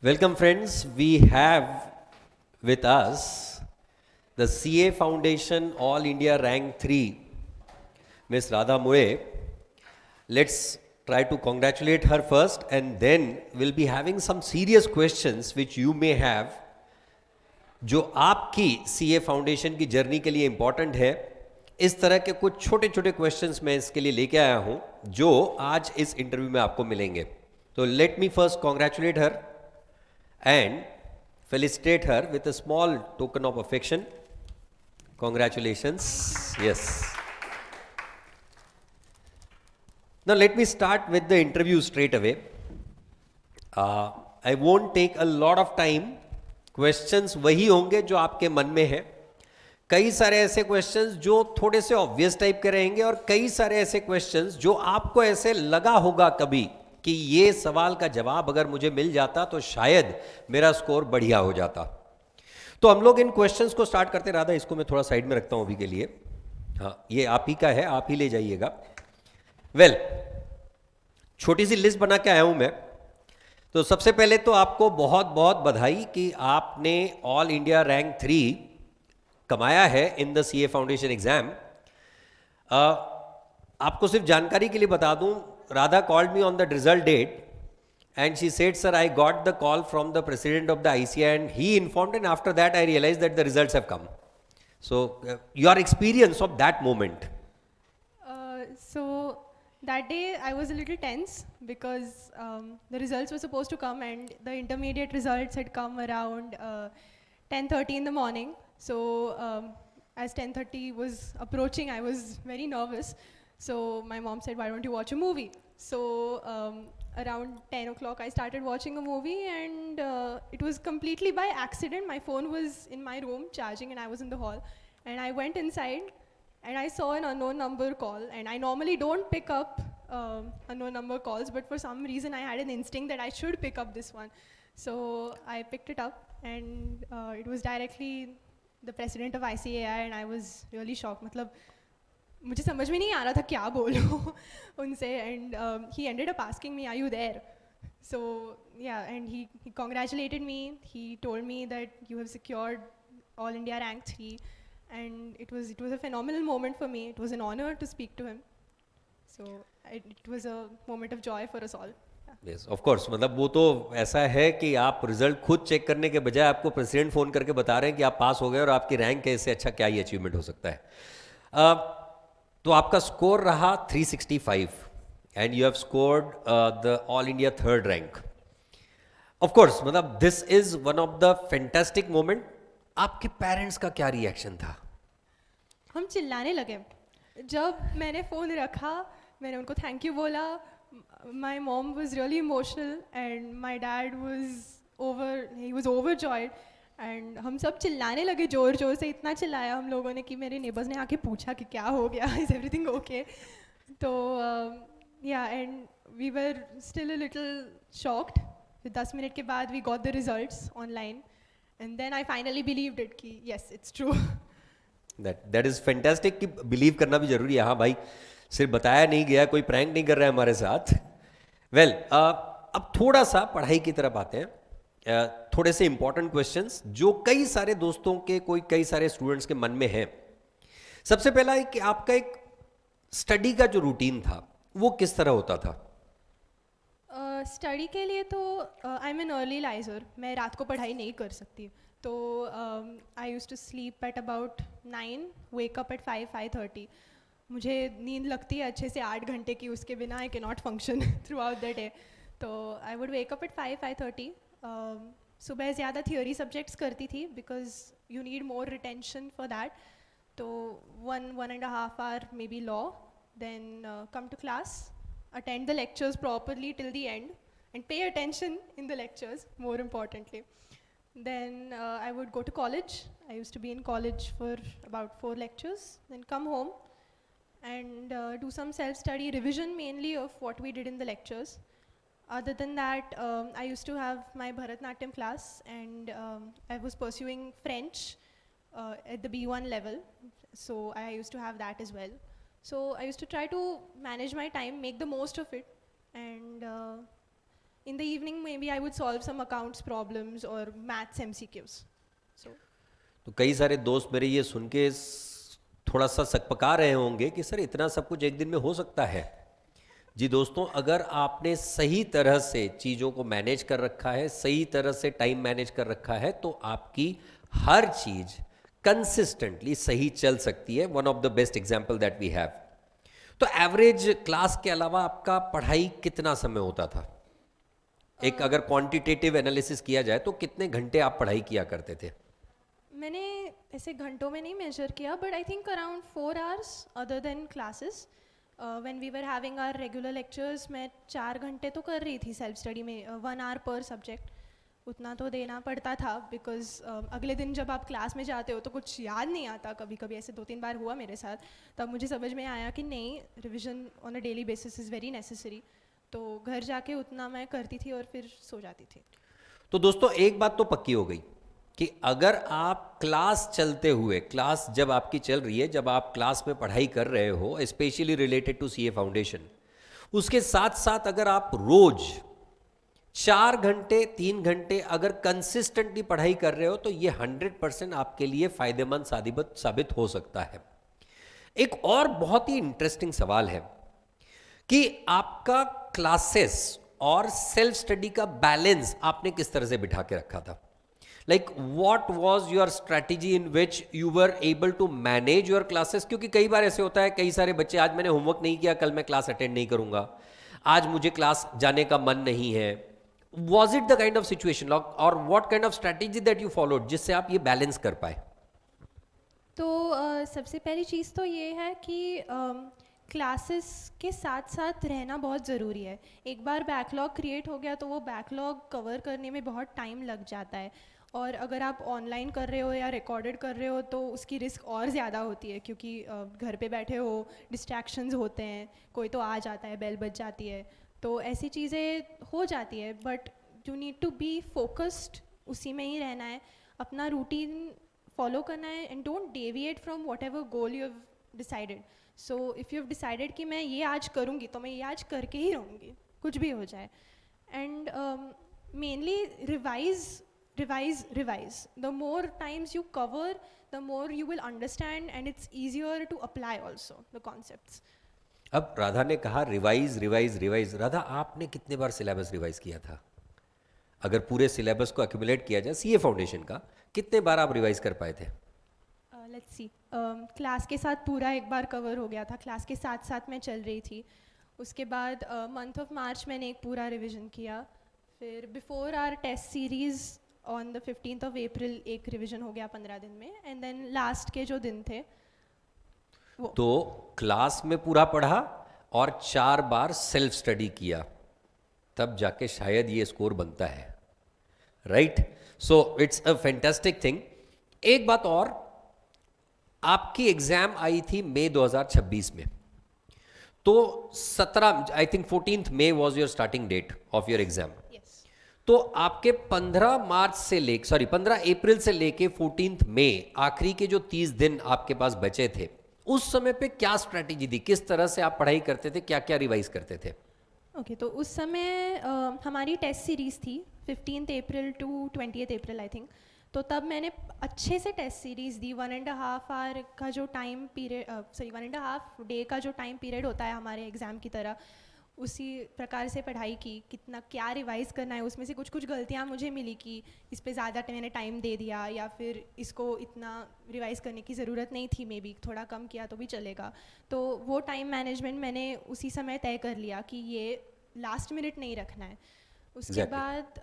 Welcome, friends. We have with us the CA Foundation All India Rank 3, Miss Radha Moe. Let's try to congratulate her first, and then we'll be having some serious questions which you may have, जो आपकी CA foundation की journey के लिए important है. इस तरह के कुछ छोटे छोटे क्वेश्चंस मैं इसके लिए लेके आया हूं जो आज इस इंटरव्यू में आपको मिलेंगे. तो let me first congratulate her and felicitate her with a small token of affection. Congratulations. Yes. Now let me start with the interview straight away. I won't take a lot of time. Questions वही होंगे जो आपके मन में है. कई सारे ऐसे क्वेश्चंस जो थोड़े से ऑब्वियस टाइप के रहेंगे और कई सारे ऐसे क्वेश्चंस जो आपको ऐसे लगा होगा कभी कि ये सवाल का जवाब अगर मुझे मिल जाता तो शायद मेरा स्कोर बढ़िया हो जाता. तो हम लोग इन क्वेश्चंस को स्टार्ट करते. राधा, इसको मैं थोड़ा साइड में रखता हूं अभी के लिए. हाँ, ये आप ही का है, आप ही ले जाइएगा. वेल, छोटी सी लिस्ट बना के आया हूं मैं. तो सबसे पहले तो आपको बहुत बहुत बधाई कि आपने ऑल इंडिया रैंक 3 कमाया है in the CA foundation exam. आपको सिर्फ जानकारी के लिए बता दूं, Radha called me on the result date and she said, sir, I got the call from the president of the ICI and he informed, and after that I realized that the results have come. So your experience of that moment. So that day I was a little tense because the results were supposed to come and the intermediate results had come around 10:30 in the morning. So as 10:30 was approaching, I was very nervous. So my mom said, why don't you watch a movie? So around 10 o'clock I started watching a movie, and it was completely by accident. My phone was in my room charging and I was in the hall, and I went inside and I saw an unknown number call, and I normally don't pick up unknown number calls, but for some reason I had an instinct that I should pick up this one. So I picked it up, and it was directly the president of ICAI, and I was really shocked. मतलब मुझे समझ में नहीं आ रहा था क्या बोलूं उनसे. And he ended up asking me, are you there? So yeah, and he congratulated me. He told me that you have secured All India Rank 3, and it was a phenomenal moment for me. It was an honor to speak to him. So it was a moment of joy for us all. Yes, of course. मतलब वो तो ऐसा है कि आप result खुद check करने के बजाय आपको प्रेसिडेंट फोन करके बता रहे हैं कि आप पास हो गए और आपकी रैंक है, इससे अच्छा क्या ही अचीवमेंट हो सकता है. तो आपका स्कोर रहा 365 and you have scored the all India third rank. Of course, मतलब this is one of the fantastic moment. आपके पेरेंट्स का क्या रिएक्शन था? हम चिल्लाने लगे जब मैंने फ़ोन रखा. मैंने उनको थैंक यू बोला. My mom was really emotional and my dad was overjoyed. And हम सब चिल्लाने लगे ज़ोर ज़ोर से. इतना चिल्लाया हम लोगों ने कि मेरे नेबर्स ने आके पूछा कि क्या हो गया, इज़ एवरीथिंग ओके. तो yeah, and we were still a little shocked. फिर 10 मिनट के बाद we got the results online, and then I finally believed it कि yes, it's true. That is fantastic कि बिलीव करना भी जरूरी है. हाँ भाई, सिर्फ बताया नहीं गया, कोई प्रैंक नहीं कर रहा है हमारे साथ. वेल, अब थोड़ा सा पढ़ाई की तरफ आते हैं. थोड़े से इंपॉर्टेंट क्वेश्चंस जो कई सारे दोस्तों के, कई सारे स्टूडेंट्स के मन में है. सबसे पहला है कि आपका एक स्टडी का जो रूटीन था वो किस तरह होता था? स्टडी के लिए तो I am an early riser. मैं रात को पढ़ाई नहीं कर सकती. तो I used to sleep at about 9, wake up at 5:30. मुझे नींद लगती है अच्छे से 8 घंटे की, उसके बिना I can not function throughout the day. तो I would wake up at 5:30. सुबह ज़्यादा थियोरी सब्जेक्ट्स करती थी because you need more retention for that. तो 1.5 hour maybe law, then come to class, attend the lectures properly till the end, and pay attention in the lectures, more importantly. Then I would go to college. I used to be in college for about 4 lectures, then come home and do some self-study revision mainly of what we did in the lectures. Other than that, I used to have my Bharatnatyam class, and I was pursuing French at the B1 level, so I used to have that as well. So I used to try to manage my time, make the most of it, and in the evening maybe I would solve some accounts problems or maths MCQs. So तो कई सारे दोस्त मेरे ये सुन के थोड़ा सा सकपका रहे होंगे कि सर इतना सब कुछ एक दिन में हो सकता है। जी दोस्तों, अगर आपने सही तरह से चीज़ों को मैनेज कर रखा है, सही तरह से टाइम मैनेज कर रखा है, तो आपकी हर चीज़ कंसिस्टेंटली सही चल सकती है। One of the best example that we have. तो एवरेज क्लास के अलावा आपका पढ़ाई कितना समय होता था? एक अगर क्वांटिटेटिव एनालिसिस किया जाए तो कितने घंटे आप पढ़ाई किया करते थे? मैंने ऐसे घंटों में नहीं मेजर किया, but I think around 4 hours other than classes. When we were having our regular lectures, मैं 4 घंटे तो कर रही थी सेल्फ स्टडी में, 1 hour पर सब्जेक्ट। उतना तो देना पड़ता था बिकॉज अगले दिन जब आप क्लास में जाते हो तो कुछ याद नहीं आता। कभी कभी ऐसे 2-3 बार हुआ मेरे साथ, तब मुझे समझ में आया कि नहीं, revision on a daily basis is very necessary. तो घर जाके उतना मैं करती थी और फिर सो जाती थी। तो दोस्तों एक बात तो पक्की हो गई कि अगर आप क्लास चलते हुए, क्लास जब आपकी चल रही है, जब आप क्लास में पढ़ाई कर रहे हो, specially related to CA foundation, उसके साथ साथ अगर आप रोज 4 घंटे 3 घंटे अगर कंसिस्टेंटली पढ़ाई कर रहे हो तो ये 100% आपके लिए फायदेमंद साबित हो सकता है। एक और बहुत ही इंटरेस्टिंग सवाल है कि आपका क्लासेस और सेल्फ स्टडी का बैलेंस आपने किस तरह से बिठा के रखा था? Like what was your strategy in which you were able to manage your classes? क्योंकि कई बार ऐसे होता है, कई सारे बच्चे, आज मैंने होमवर्क नहीं किया, कल मैं क्लास अटेंड नहीं करूंगा, आज मुझे क्लास जाने का मन नहीं है। Was it the kind of situation और what kind of strategy that you followed जिससे आप ये बैलेंस कर पाए? तो सबसे पहली चीज़ तो ये है कि क्लासेस के साथ साथ रहना बहुत ज़रूरी है। एक बार बैकलॉग क्रिएट हो गया तो वो बैकलॉग कवर करने में बहुत टाइम लग जाता है, और अगर आप ऑनलाइन कर रहे हो या रिकॉर्डेड कर रहे हो तो उसकी रिस्क और ज़्यादा होती है, क्योंकि घर पे बैठे हो, डिस्ट्रैक्शंस होते हैं, कोई तो आ जाता है, बेल बज जाती है, तो ऐसी चीज़ें हो जाती है। But you need to be focused, उसी में ही रहना है, अपना रूटीन फॉलो करना है, and don't deviate from what ever goal you have decided. So if you have decided कि मैं ये आज करूँगी तो मैं ये आज करके ही रहूँगी, कुछ भी हो जाए। And mainly revise. The more times you cover, the more you will understand, and it's easier to apply also the concepts. अब राधा ने कहा रिवाइज। राधा, आपने कितने बार सिलेबस रिवाइज किया था? अगर पूरे सिलेबस को एक्यूमुलेट किया जाए सीए फाउंडेशन का, कितने बार आप रिवाइज कर पाए थे? लेट्स सी, क्लास के साथ पूरा एक बार कवर हो गया था, क्लास के साथ साथ मैं चल रही थी। उसके बाद मंथ ऑफ मार्च मैंने एक पूरा रिविज़न किया, फिर before our test series on the 15th of April एक रिविज़न हो गया 15 दिन में, एंड देन लास्ट के जो दिन थे वो। तो क्लास में पूरा पढ़ा और 4 बार सेल्फ स्टडी किया, तब जाके शायद ये स्कोर बनता है, right? So it's a fantastic thing. एक बात और, आपकी एग्जाम आई थी मई 2026 में, तो 17 I think 14th May was your starting date of your exam. तो आपके 15 अप्रैल से लेके 14th May, आखिरी के जो 30 दिन आपके पास बचे थे, उस समय पे क्या स्ट्रैटेजी थी? किस तरह से आप पढ़ाई करते थे? क्या क्या रिवाइज करते थे? ओके, तो उस समय हमारी टेस्ट सीरीज़ थी 15th April to 20th April I think. तो तब मैंने अच्छे से टेस्ट सीरीज़ दी। 1.5 hour का जो टाइम पीरियड, 1.5 day का जो टाइम पीरियड होता है हमारे एग्ज़ाम की तरह, उसी प्रकार से पढ़ाई की। कितना क्या रिवाइज़ करना है, उसमें से कुछ कुछ गलतियाँ मुझे मिली कि इस पे ज़्यादा मैंने टाइम दे दिया, या फिर इसको इतना रिवाइज़ करने की ज़रूरत नहीं थी, मे बी थोड़ा कम किया तो भी चलेगा। तो वो टाइम मैनेजमेंट मैंने उसी समय तय कर लिया कि ये लास्ट मिनट नहीं रखना है। उसके बाद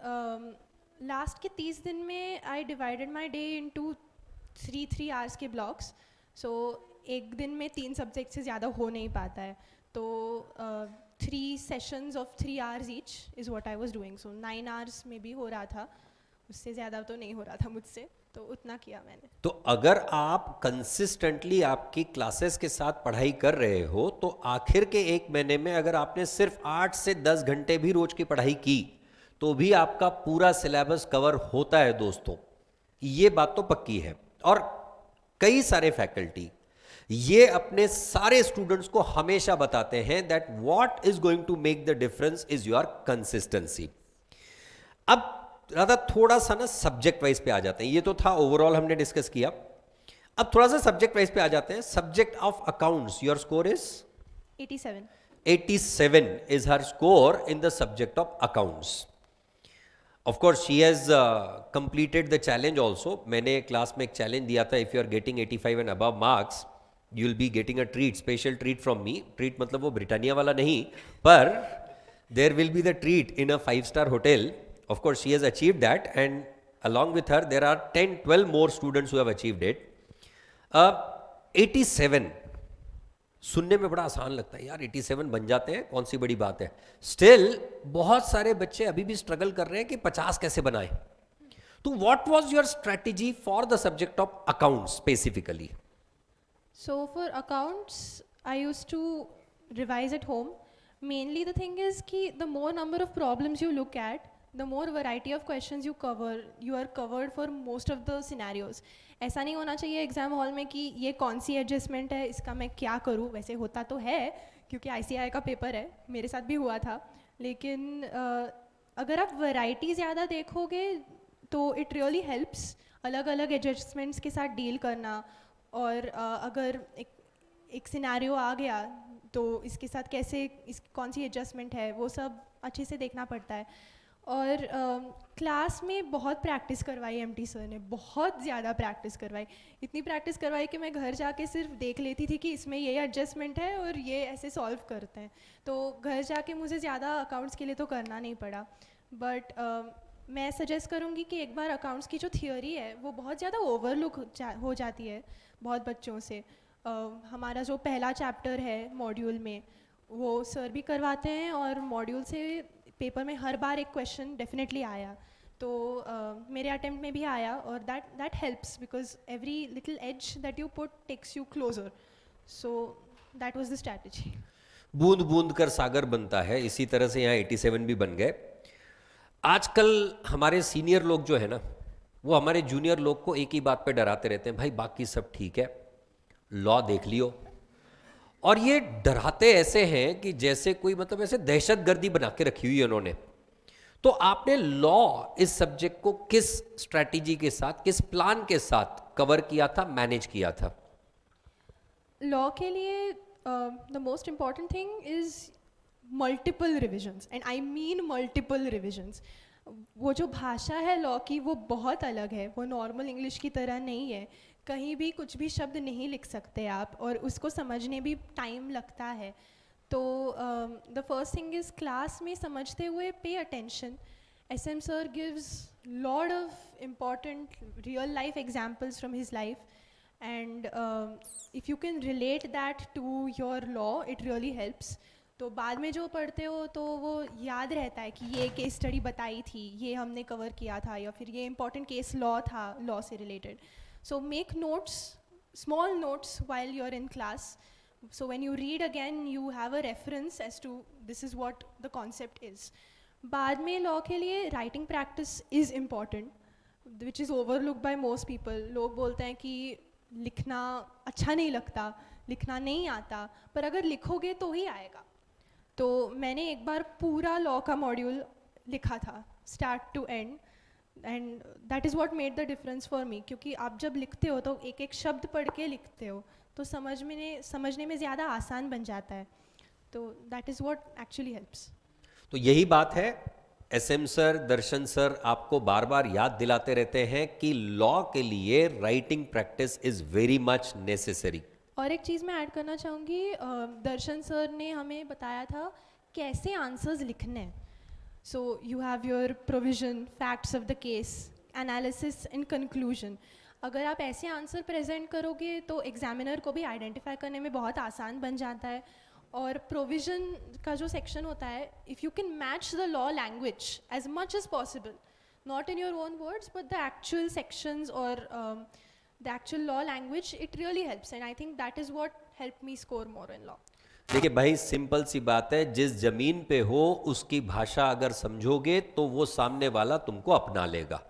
लास्ट के 30 दिन में I divided my day into 3 hours के ब्लॉक्स। सो एक दिन में 3 सब्जेक्ट से ज़्यादा हो नहीं पाता है, तो 3 sessions of 3 hours each is what I was doing. So 9 hours में भी हो रहा था, उससे ज़्यादा तो नहीं हो रहा था मुझसे, तो उतना किया मैंने। तो अगर आप कंसिस्टेंटली आपकी क्लासेस के साथ पढ़ाई कर रहे हो, तो आखिर के 1 महीने में अगर आपने सिर्फ 8 से 10 घंटे भी रोज की पढ़ाई की, तो भी आपका पूरा सिलेबस कवर होता है दोस्तों। ये बात तो पक्की है। और कई सारे फैकल्टी ये अपने सारे स्टूडेंट्स को हमेशा बताते हैं that what is going to make the difference is your consistency. अब दादा थोड़ा सा ना सब्जेक्ट वाइज पे आ जाते हैं, ये तो था ओवरऑल हमने डिस्कस किया, अब थोड़ा सा सब्जेक्ट वाइज पे आ जाते हैं. Subject of accounts, your score is 87. 87 is her score in the subject of accounts. Of course, she has completed the challenge also. मैंने क्लास में एक चैलेंज दिया था, if you are getting 85 and above marks, you will be getting a treat, special treat from me. Treat मतलब वो Britannia वाला नहीं, पर there will be the treat in a 5-star hotel. Of course, she has achieved that, and along with her, there are 10-12 more students who have achieved it. 87 सुनने में बड़ा आसान लगता है यार, 87 बन जाते हैं, कौन सी बड़ी बात है. स्टिल बहुत सारे बच्चे अभी भी स्ट्रगल कर रहे हैं कि 50 कैसे बनाए. तो what was your strategy for the subject of accounts specifically? So for accounts, I used to revise at home. Mainly the thing is कि the more number of problems you look at, the more variety of questions you cover. You are covered for most of the scenarios. ऐसा नहीं होना चाहिए exam hall में कि ये कौन सी adjustment है, इसका मैं क्या करूँ. वैसे होता तो है क्योंकि ICAI का पेपर है, मेरे साथ भी हुआ था. लेकिन अगर आप वैरायटी ज़्यादा देखोगे तो इट रियली हेल्प्स अलग अलग एडजस्टमेंट्स के साथ डील करना. और अगर एक सिनेरियो आ गया तो इसके साथ कैसे कौन सी एडजस्टमेंट है वो सब अच्छे से देखना पड़ता है. और क्लास में बहुत प्रैक्टिस करवाई MT सर ने, बहुत ज़्यादा प्रैक्टिस करवाई. इतनी प्रैक्टिस करवाई कि मैं घर जाके सिर्फ देख लेती थी कि इसमें ये एडजस्टमेंट है और ये ऐसे सॉल्व करते हैं. तो घर जाके मुझे ज़्यादा अकाउंट्स के लिए तो करना नहीं पड़ा. बट मैं सजेस्ट करूँगी कि एक बार अकाउंट्स की जो थियोरी है वो बहुत ज़्यादा ओवरलुक हो जाती है बहुत बच्चों से. हमारा जो पहला चैप्टर है मॉड्यूल में वो सर भी करवाते हैं और मॉड्यूल से पेपर में हर बार एक क्वेश्चन डेफिनेटली आया. तो मेरे अटेम्प्ट में भी आया और that helps because every little edge that you put takes you closer. So that was the strategy. बूंद बूंद कर सागर बनता है, इसी तरह से यहाँ 87 भी बन गए. आजकल हमारे सीनियर लोग जो है ना, वो हमारे जूनियर लोग को एक ही बात पे डराते रहते हैं, भाई बाकी सब ठीक है, लॉ देख लियो. और ये डराते ऐसे हैं कि जैसे कोई मतलब ऐसे दहशतगर्दी बना के रखी हुई है उन्होंने. तो आपने लॉ इस सब्जेक्ट को किस स्ट्रैटेजी के साथ, किस प्लान के साथ कवर किया था, मैनेज किया था? लॉ के लिए the most important thing is multiple revisions, and I mean multiple revisions. वो जो भाषा है लॉ की वो बहुत अलग है, वो नॉर्मल इंग्लिश की तरह नहीं है. कहीं भी कुछ भी शब्द नहीं लिख सकते आप और उसको समझने भी टाइम लगता है. तो the first thing is class में समझते हुए pay attention. SM sir gives lot of important real life examples from his life, and if you can relate that to your law it really helps. तो बाद में जो पढ़ते हो तो वो याद रहता है कि ये केस स्टडी बताई थी, ये हमने कवर किया था, या फिर ये इंपॉर्टेंट केस लॉ था लॉ से related. So make notes, small notes while you're in class, so when you read again you have a reference as to this is what the concept is. बाद में law के लिए writing practice is important which is overlooked by most people. लोग बोलते हैं कि लिखना अच्छा नहीं लगता, लिखना नहीं आता, पर अगर लिखोगे तो ही आएगा. तो मैंने एक बार पूरा लॉ का मॉड्यूल लिखा था start to end, and that is what made the difference for me. क्योंकि आप जब लिखते हो तो एक एक शब्द पढ़ के लिखते हो तो समझने में ज़्यादा आसान बन जाता है. तो that is what actually helps. तो यही बात है, SM सर, दर्शन सर आपको बार बार याद दिलाते रहते हैं कि लॉ के लिए writing practice is very much necessary. और एक चीज़ मैं ऐड करना चाहूँगी, दर्शन सर ने हमें बताया था कैसे आंसर्स लिखने हैं. So you have your provision, facts of the case, analysis and conclusion. अगर आप ऐसे आंसर प्रेजेंट करोगे तो एग्जामिनर को भी आइडेंटिफाई करने में बहुत आसान बन जाता है. और प्रोविजन का जो सेक्शन होता है, if you can match the law language as much as possible, not in your own words but the actual sections और the actual law language, it really helps, and I think that is what helped me score more in law. देखिए भाई, simple सी बात है, जिस जमीन पे हो उसकी भाषा अगर समझोगे तो वो सामने वाला तुमको अपना लेगा.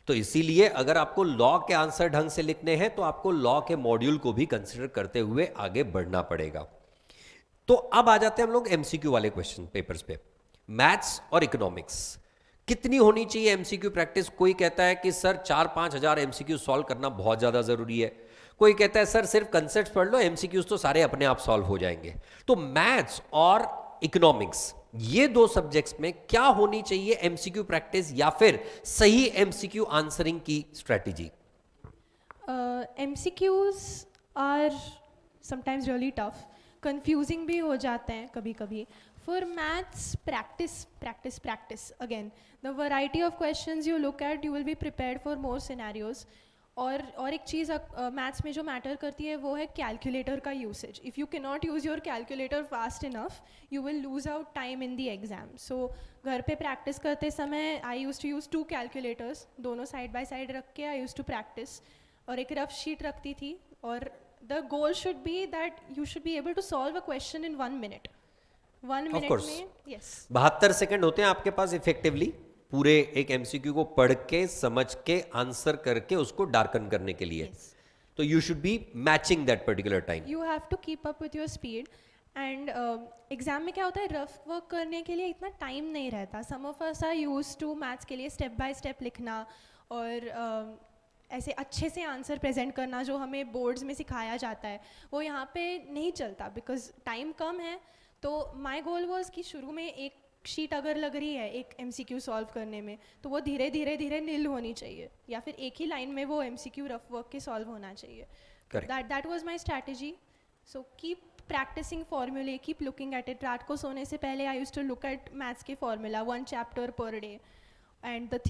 तो इसीलिए अगर आपको लॉ के आंसर ढंग से लिखने हैं तो आपको लॉ के मॉड्यूल को भी कंसिडर करते हुए आगे बढ़ना पड़ेगा. तो अब आ जाते हैं हम लोग MCQ वाले क्वेश्चन पेपर्स पे. मैथ्स और इकोनॉमिक्स, कितनी होनी चाहिए एमसीक्यू प्रैक्टिस? कोई कहता है कि सर 4-5 हजार एमसीक्यू सॉल्व करना बहुत ज़्यादा ज़रूरी है, कोई कहता है सर सिर्फ कंसेप्ट पढ़ लो, एमसीक्यूज तो सारे अपने आप सॉल्व हो जाएंगे। तो मैथ्स और इकोनॉमिक्स, ये दो सब्जेक्ट्स में क्या होनी चाहिए एमसीक्यू प्रैक्टिस या फिर सही एमसीक्यू आंसरिंग की strategy? MCQs are sometimes really tough, confusing भी हो जाते हैं कभी कभी. For maths, practice again. The variety of questions you look at, you will be prepared for more scenarios. और एक चीज़ मैथ्स में जो मैटर करती है वो है कैलकुलेटर का usage. If you can not use your calculator fast enough, you will lose out time in the exam. So घर पे प्रैक्टिस करते समय I used to use 2 calculators, दोनों साइड बाय साइड रख के आई यूज़ टू प्रैक्टिस, और एक rough sheet रखती थी. और the goal should be that you should be able to solve a question in 1 minute. 1 minute में, यस. 72 सेकंड होते हैं आपके पास इफेक्टिवली पूरे एक एमसीक्यू को पढ़ के समझ के आंसर करके उसको डार्कन करने के लिए. Yes. तो you should be matching that particular time. You have to keep up with your speed. And exam में क्या होता है, रफ वर्क करने के लिए इतना टाइम नहीं रहता. Some of us are used to maths के लिए स्टेप बाय स्टेप लिखना और ऐसे अच्छे से आंसर प्रेजेंट करना जो हमें बोर्ड्स में सिखाया जाता है, वो यहाँ पे नहीं चलता बिकॉज टाइम कम है. तो माई गोल वॉज कि शुरू में एक शीट अगर लग रही है एक MCQ सॉल्व करने में, तो वो धीरे धीरे नील होनी चाहिए, या फिर एक ही लाइन में वो MCQ रफ वर्क के सॉल्व होना चाहिए. That was my strategy. So keep practising फॉर्मूले, कीप लुकिंग एट इट. रात को सोने से पहले I used to look at maths के फॉर्मूला, 1 chapter per day. एंड द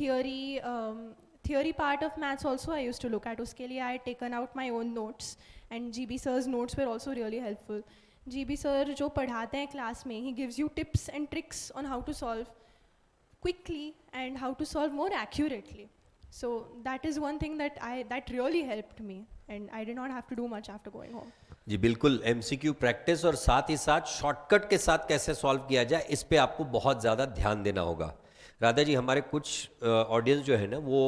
theory part of maths also I used to look at. उसके लिए I had taken out my own notes, and GB sir's notes were also really helpful. GB sir जो पढ़ाते हैं class में, he gives you tips and tricks on how to solve quickly and how to solve more accurately. So that is one thing that really helped me, and I did not have to do much after going home. जी बिल्कुल, MCQ practice और साथ ही साथ shortcut के साथ कैसे solve किया जाए, इस पे आपको बहुत ज़्यादा ध्यान देना होगा. राधा जी, हमारे कुछ ऑडियंस जो है ना वो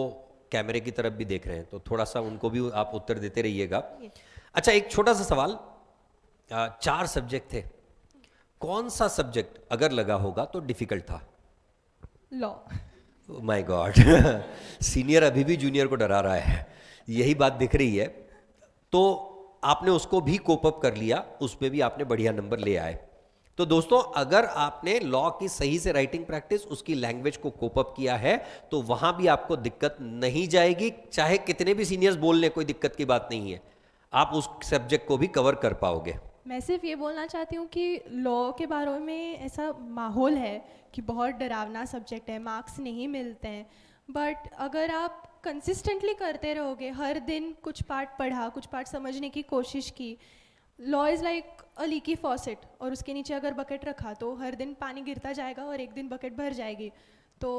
कैमरे की तरफ भी देख रहे हैं, तो थोड़ा सा उनको भी आप उत्तर देते रहिएगा. अच्छा, एक छोटा सा सवाल. 4 सब्जेक्ट थे, कौन सा सब्जेक्ट अगर लगा होगा तो डिफिकल्ट था? लॉ. माय गॉड, सीनियर अभी भी जूनियर को डरा रहा है, यही बात दिख रही है. तो आपने उसको भी कोप अप कर लिया, उसमें भी आपने बढ़िया नंबर ले आए. तो दोस्तों, अगर आपने लॉ की सही से राइटिंग प्रैक्टिस, उसकी लैंग्वेज को कोप अप किया है, तो वहां भी आपको दिक्कत नहीं जाएगी. चाहे कितने भी सीनियर्स बोल लें, कोई दिक्कत की बात नहीं है, आप उस सब्जेक्ट को भी कवर कर पाओगे. मैं सिर्फ ये बोलना चाहती हूँ कि लॉ के बारे में ऐसा माहौल है कि बहुत डरावना सब्जेक्ट है, मार्क्स नहीं मिलते हैं. बट अगर आप कंसिस्टेंटली करते रहोगे, हर दिन कुछ पार्ट पढ़ा, कुछ पार्ट समझने की कोशिश की. Law is like a leaky faucet, और उसके नीचे अगर बकेट रखा तो हर दिन पानी गिरता जाएगा और एक दिन बकेट भर जाएगी. तो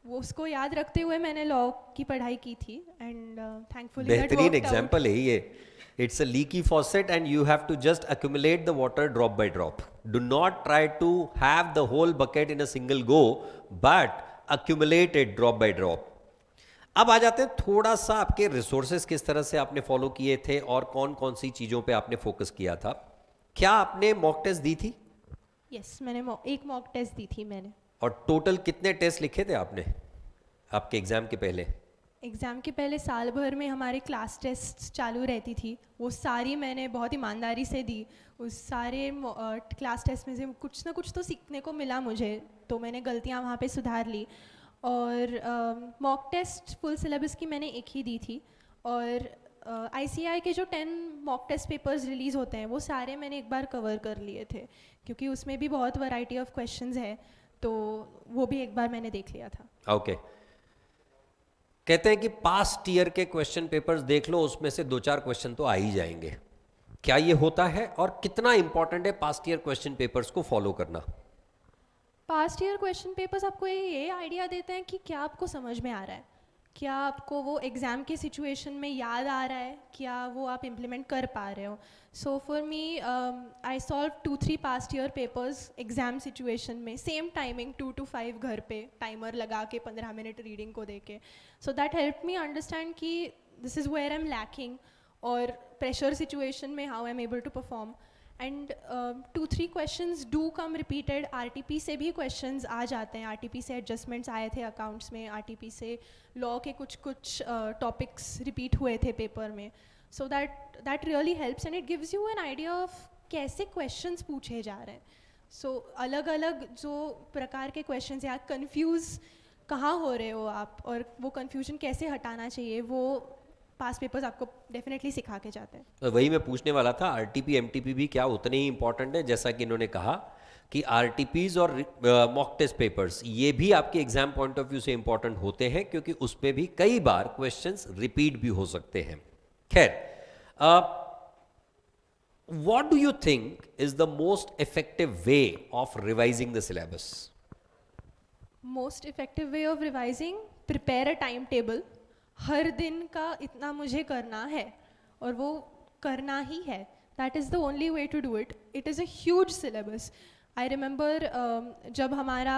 वो उसको याद रखते हुए मैंने लॉ की पढ़ाई की थी, एंड थैंकफुली बेहतरीन एग्जाम्पल है ये. It's a leaky faucet and you have to just accumulate the water drop by drop. Do not try to have the whole bucket in a single go, but accumulate it drop by drop. अब आ जाते हैं थोड़ा सा आपके resources किस तरह से आपने फॉलो किए थे और कौन कौन सी चीजों पे आपने फोकस किया था. क्या आपने मॉक टेस्ट दी थी? यस, मैंने एक मॉक टेस्ट दी थी मैंने. और टोटल कितने टेस्ट लिखे थे आपने आपके एग्जाम के पहले? एग्ज़ाम के पहले साल भर में हमारे क्लास टेस्ट चालू रहती थी, वो सारी मैंने बहुत ईमानदारी से दी. उस सारे क्लास टेस्ट में से कुछ ना कुछ तो सीखने को मिला मुझे, तो मैंने गलतियाँ वहाँ पे सुधार ली. और मॉक टेस्ट फुल सिलेबस की मैंने एक ही दी थी. और ICAI के जो 10 मॉक टेस्ट पेपर्स रिलीज़ होते हैं, वो सारे मैंने एक बार कवर कर लिए थे, क्योंकि उसमें भी बहुत वैरायटी ऑफ क्वेश्चंस है, तो वो भी एक बार मैंने देख लिया था. ओके. कहते हैं कि पास्ट ईयर के क्वेश्चन पेपर्स देख लो, उसमें से 2-4 क्वेश्चन तो आ ही जाएंगे. क्या ये होता है और कितना इंपॉर्टेंट है पास्ट ईयर क्वेश्चन पेपर्स को फॉलो करना? पास्ट ईयर क्वेश्चन पेपर्स आपको ये आइडिया देते हैं कि क्या आपको समझ में आ रहा है, क्या आपको वो एग्ज़ाम के सिचुएशन में याद आ रहा है, क्या वो आप इम्प्लीमेंट कर पा रहे हो. So for me I solve 2-3 past year papers exam situation में, सेम टाइमिंग 2 to 5 घर पे टाइमर लगा के 15 मिनट रीडिंग को दे के. So that help me understand कि this is where I am lacking, और प्रेशर सिचुएशन में how I am able to perform. And 2-3 questions do come repeated. RTP से भी क्वेश्चंस आ जाते हैं. आरटीपी से एडजस्टमेंट्स आए थे अकाउंट्स में, आरटीपी से लॉ के कुछ टॉपिक्स रिपीट हुए थे पेपर में. So that really helps and it gives you an idea of कैसे क्वेश्चंस पूछे जा रहे हैं. सो अलग अलग जो प्रकार के क्वेश्चंस या कंफ्यूज कहाँ हो रहे हो आप, और वो कंफ्यूजन कैसे हटाना चाहिए, वो पास पेपर्स आपको डेफिनेटली सिखा के जाते हैं. तो वही मैं पूछने वाला था, आरटीपी एमटीपी भी क्या उतने ही इंपॉर्टेंट है? जैसा कि इन्होंने कहा कि आरटीपीज और मॉक टेस्ट पेपर्स ये भी आपके एग्जाम पॉइंट ऑफ व्यू से इंपॉर्टेंट होते हैं, क्योंकि उस पे भी कई बार क्वेश्चंस रिपीट भी हो सकते हैं. खैर, what do you think is the most effective way of revising the syllabus? Most effective way of revising, prepare a time table. हर दिन का इतना मुझे करना है और वो करना ही है. That is the only way to do it. It is a huge syllabus. I remember जब हमारा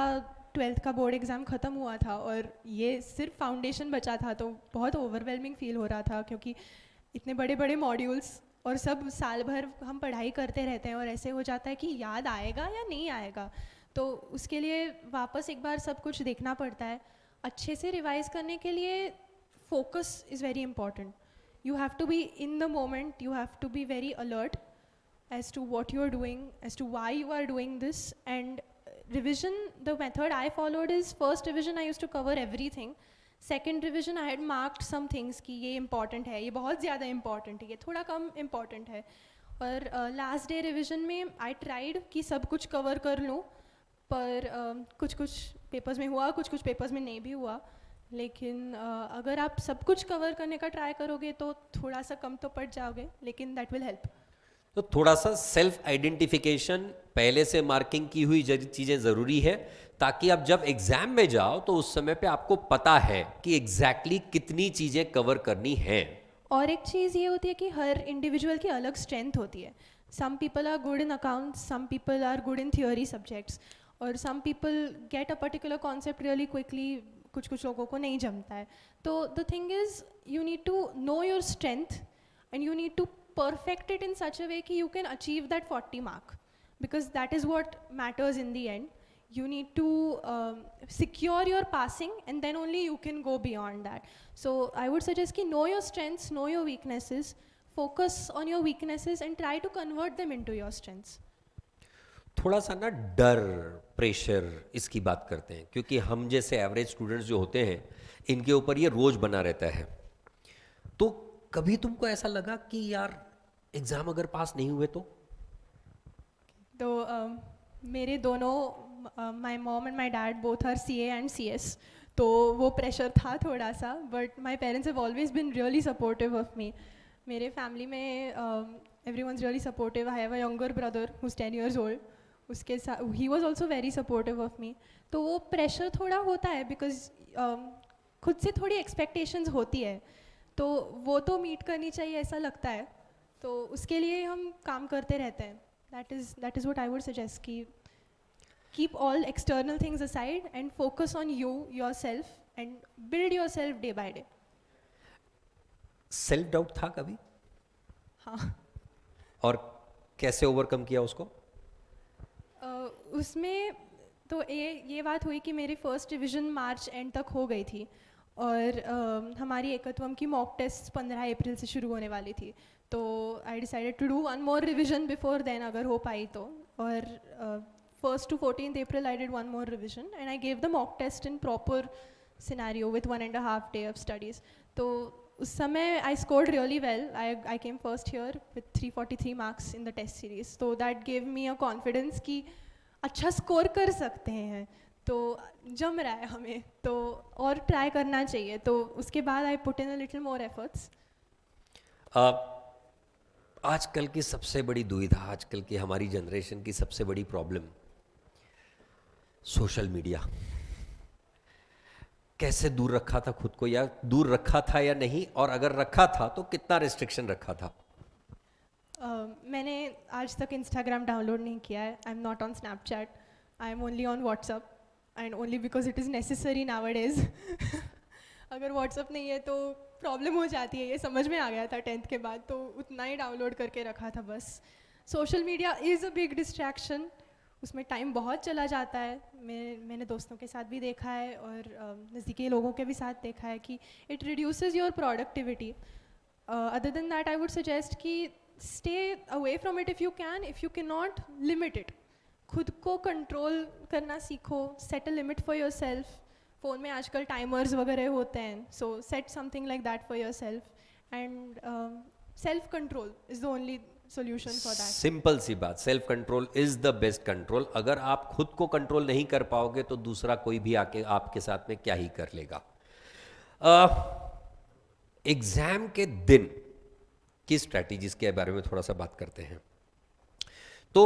12th का बोर्ड एग्ज़ाम ख़त्म हुआ था और ये सिर्फ फाउंडेशन बचा था, तो बहुत ओवरवेलमिंग फील हो रहा था, क्योंकि इतने बड़े बड़े मॉड्यूल्स और सब साल भर हम पढ़ाई करते रहते हैं और ऐसे हो जाता है कि याद आएगा या नहीं आएगा. तो उसके लिए वापस एक बार सब कुछ देखना पड़ता है. अच्छे से रिवाइज करने के लिए focus is very important. You have to be in the moment, you have to be very alert as to what you are doing, as to why you are doing this. And revision, the method I followed is, first revision I used to cover everything. Second revision I had marked some things कि ये important है, ये बहुत ज़्यादा important है, ये थोड़ा कम important है. और last day revision में I tried कि सब कुछ cover कर लूँ, पर कुछ कुछ papers में हुआ, कुछ कुछ papers में नहीं भी हुआ. लेकिन अगर आप सब कुछ cover करने का try करोगे तो थोड़ा सा कम तो पड़ जाओगे, लेकिन that will help. तो थोड़ा सा सेल्फ आइडेंटिफिकेशन, पहले से मार्किंग की हुई चीज़ें ज़रूरी है, ताकि आप जब एग्जाम में जाओ तो उस समय पे आपको पता है कि एग्जैक्टली कितनी चीज़ें कवर करनी हैं. और एक चीज़ ये होती है कि हर इंडिविजुअल की अलग स्ट्रेंथ होती है. Some people are good in accounts, some people are good in theory subjects, और some people get a particular concept really quickly. कुछ कुछ लोगों को नहीं जमता है. तो the thing is, you need to know your strength and you need to perfect it in such a way that you can achieve that 40 mark, because that is what matters in the end. You need to secure your passing, and then only you can go beyond that. So I would suggest ki know your strengths, know your weaknesses, focus on your weaknesses and try to convert them into your strengths. थोड़ा सा ना डर, pressure, इसकी बात करते हैं, क्योंकि हम जैसे एवरेज स्टूडेंट्स जो होते हैं इनके ऊपर ये रोज बना रहता है. तो कभी तुमको ऐसा लगा कि यार एग्जाम अगर पास नहीं हुए तो मेरे दोनों, my mom and my dad both are CA and CS, तो वो प्रेशर था थोड़ा सा. But my parents have always been really supportive of me. मेरे फैमिली में everyone's really supportive. I have a younger brother who is 10 years old. उसके साथ ही was also very supportive of me. तो वो प्रेशर थोड़ा होता है, बिकॉज खुद से थोड़ी एक्सपेक्टेशंस होती है, तो वो तो मीट करनी चाहिए ऐसा लगता है. तो उसके लिए हम काम करते रहते हैं. That is what I would suggest कि keep all external things aside and focus on you, yourself, and build yourself day by day. Self doubt था कभी? हाँ. और कैसे ओवरकम किया उसको? उसमें तो ये बात हुई कि मेरी फर्स्ट रिविज़न मार्च एंड तक हो गई थी, और हमारी एकत्वम की मॉक टेस्ट 15 अप्रैल से शुरू होने वाली थी. तो I decided to do one more revision before then, अगर हो पाई तो. और 1st to 14th April I did one more revision and I gave the mock test in proper scenario with 1.5 day of studies. तो उस समय I scored really well. I came first here with 343 marks in the test series. तो that gave me a confidence कि अच्छा score कर सकते हैं, तो जम रहा है हमें, तो और ट्राई करना चाहिए. तो उसके बाद I put in a little more efforts. आजकल की सबसे बड़ी दुविधा, आजकल की हमारी जनरेशन की सबसे बड़ी प्रॉब्लम, सोशल मीडिया. कैसे दूर रखा था खुद को, या दूर रखा था या नहीं, और अगर रखा था तो कितना रिस्ट्रिक्शन रखा था? मैंने आज तक इंस्टाग्राम डाउनलोड नहीं किया है. I am not on Snapchat. I am only on WhatsApp, and only because it is necessary nowadays. अगर व्हाट्सअप नहीं है तो प्रॉब्लम हो जाती है, ये समझ में आ गया था 10th के बाद, तो उतना ही डाउनलोड करके रखा था बस. Social media is a big distraction, उसमें टाइम बहुत चला जाता है। मैंने दोस्तों के साथ भी देखा है और नज़दीकी लोगों के भी साथ देखा है कि it reduces your productivity. Other than that I would suggest कि stay away from it if you can, if you can not limit it. खुद को कंट्रोल करना सीखो, set a limit for yourself. Phone में आजकल timers वगैरह होते हैं, so set something like that for yourself and self control is the only solution for that. Simple सी बात, self control is the best control. अगर आप खुद को कंट्रोल नहीं कर पाओगे तो दूसरा कोई भी आके आपके साथ में क्या ही कर लेगा। एग्जाम के दिन की स्ट्रैटेजीज के बारे में थोड़ा सा बात करते हैं। तो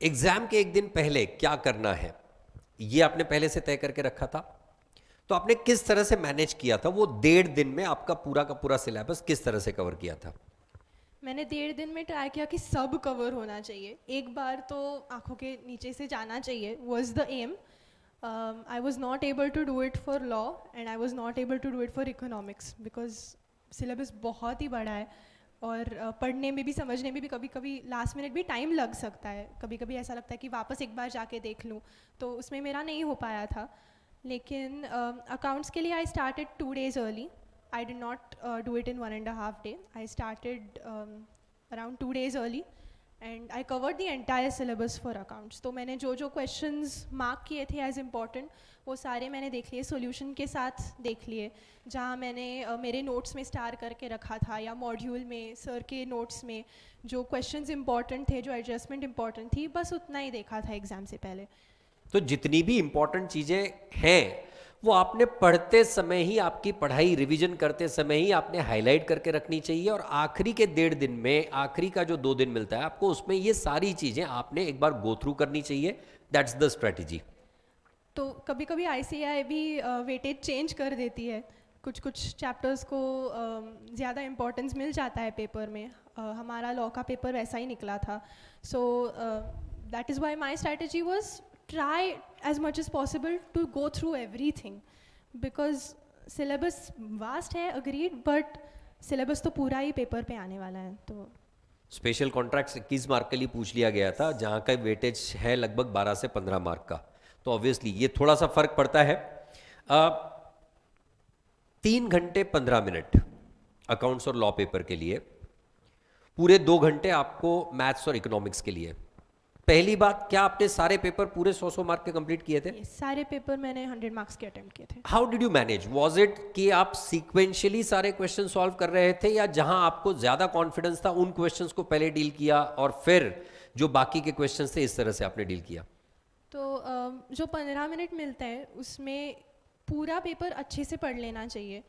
एग्जाम के एक दिन पहले क्या करना है ये आपने पहले से तय करके रखा था, तो आपने किस तरह से मैनेज किया था? वो 1.5 दिन में आपका पूरा का पूरा सिलेबस किस तरह से कवर किया था? मैंने 1.5 दिन में ट्राई किया कि सब कवर होना चाहिए, एक बार तो आंखों के नीचे से जाना चाहिए, was the aim. I was not able to do it for law and I was not able to do it for economics because syllabus बहुत ही बड़ा है और पढ़ने में भी समझने में भी कभी कभी लास्ट मिनट भी टाइम लग सकता है। कभी कभी ऐसा लगता है कि वापस एक बार जाके देख लूँ, तो उसमें मेरा नहीं हो पाया था। लेकिन अकाउंट्स के लिए I started 2 days early. I did not do it in 1.5 day. I started around 2 days early and I covered the entire syllabus for accounts. तो मैंने जो जो questions mark किए थे as important वो सारे मैंने देख लिए, solution के साथ देख लिए। जहाँ मैंने मेरे notes में star करके रखा था या module में sir के notes में जो questions important थे, जो adjustment important थी, बस उतना ही देखा था exam से पहले। तो जितनी भी इंपॉर्टेंट चीजें हैं वो आपने पढ़ते समय ही, आपकी पढ़ाई रिवीजन करते समय ही आपने हाईलाइट करके रखनी चाहिए और आखिरी के 1.5 दिन में, आखिरी का जो 2 दिन मिलता है आपको, उसमें ये सारी चीजें आपने एक बार गो थ्रू करनी चाहिए। That's the strategy. तो कभी कभी ICAI भी वेटेज चेंज कर देती है, कुछ कुछ चैप्टर्स को ज़्यादा इम्पोर्टेंस मिल जाता है पेपर में। हमारा लॉ का पेपर वैसा ही निकला था। So that is why my strategy was try as much as possible to go through everything because syllabus vast है, agreed, but syllabus तो पूरा ही पेपर पे आने वाला है। तो स्पेशल कॉन्ट्रैक्ट्स 21 मार्क के लिए पूछ लिया गया था, जहां का वेटेज है लगभग 12 से 15 मार्क का, तो ऑब्वियसली ये थोड़ा सा फर्क पड़ता है। 3 घंटे 15 मिनट अकाउंट्स और लॉ पेपर के लिए, पूरे 2 घंटे आपको मैथ्स और इकोनॉमिक्स के लिए। पहली बात, क्या आपने सारे पेपर पूरे 100 मार्क के कंप्लीट किए थे? yes, सारे पेपर मैंने 100 मार्क्स के अटेम्प्ट किए थे। How did you manage? Was it कि आप सीक्वेंशियली सारे क्वेश्चन सॉल्व कर रहे थे, या जहां आपको ज्यादा कॉन्फिडेंस था उन क्वेश्चंस को पहले डील किया और फिर जो बाकी के क्वेश्चंस थे इस तरह से आपने डील किया? तो जो 15 मिनट मिलते हैं उसमें पूरा पेपर अच्छे से पढ़ लेना चाहिए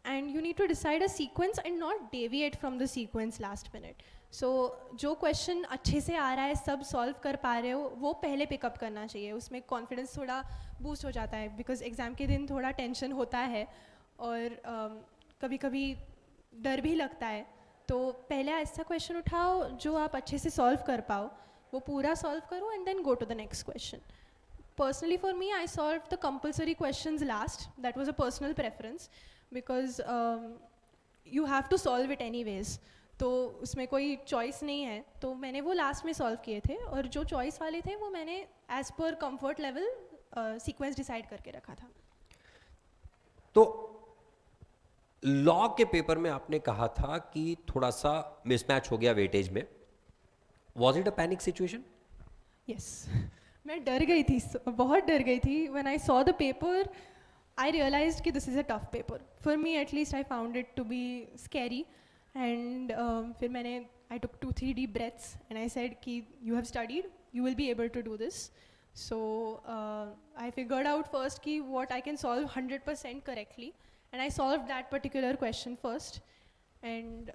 and you need to decide a sequence and not deviate from the sequence last minute. So जो क्वेश्चन अच्छे से आ रहा है, सब सॉल्व कर पा रहे हो, वो पहले पिकअप करना चाहिए। उसमें कॉन्फिडेंस थोड़ा बूस्ट हो जाता है बिकॉज एग्ज़ाम के दिन थोड़ा टेंशन होता है और कभी कभी डर भी लगता है। तो पहले ऐसा क्वेश्चन उठाओ जो आप अच्छे से सॉल्व कर पाओ, वो पूरा सॉल्व करो and then go to the next question. Personally for me, I solved the compulsory questions last. That was a personal preference because you have to solve it anyways. तो उसमें कोई चॉइस नहीं है, तो मैंने वो लास्ट में सॉल्व किए थे और जो चॉइस वाले थे वो मैंने as per comfort level sequence decide करके रखा था। तो लॉ के पेपर में आपने कहा था कि थोड़ा सा मिसमैच हो गया वेटेज में। Was it a panic situation? Yes, मैं डर गई थी, बहुत डर गई थी। When I saw the paper I realised कि this is a tough paper for me, at least I found it to be scary and फिर मैंने I took 2-3 deep breaths and I said कि you have studied, you will be able to do this. So I figured out first कि what I can solve 100% correctly and I solved that particular question first and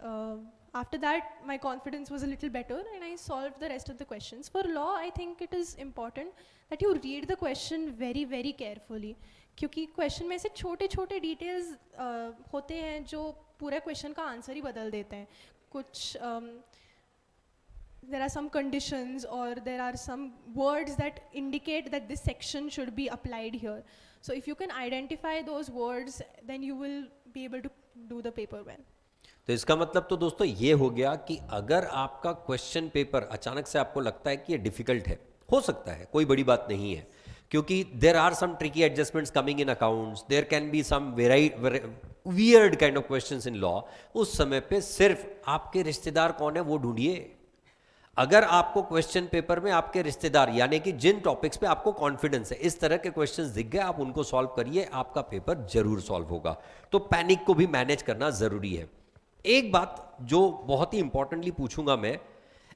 after that my confidence was a little better and I solved the rest of the questions. For law I think it is important that you read the question very very carefully क्योंकि question में से छोटे छोटे details होते हैं जो पूरे question का आंसर ही बदल देते हैं। कुछ there are some conditions or there are some words that indicate that this section should be applied here. So if you can identify those words then you will be able to do the paper well. तो इसका मतलब तो दोस्तों ये हो गया कि अगर आपका क्वेश्चन पेपर अचानक से आपको लगता है कि ये डिफिकल्ट है, हो सकता है, कोई बड़ी बात नहीं है, क्योंकि there are some tricky adjustments coming in accounts, there can be some weird kind of questions in law, उस समय पे सिर्फ आपके रिश्तेदार कौन है वो ढूंढिए। अगर आपको क्वेश्चन पेपर में आपके रिश्तेदार, यानी कि जिन टॉपिक्स पे आपको कॉन्फिडेंस है, इस तरह के क्वेश्चंस दिख गए, आप उनको सॉल्व करिए, आपका पेपर जरूर सॉल्व होगा। तो पैनिक को भी मैनेज करना जरूरी है। एक बात जो बहुत ही इंपॉर्टेंटली पूछूंगा मैं,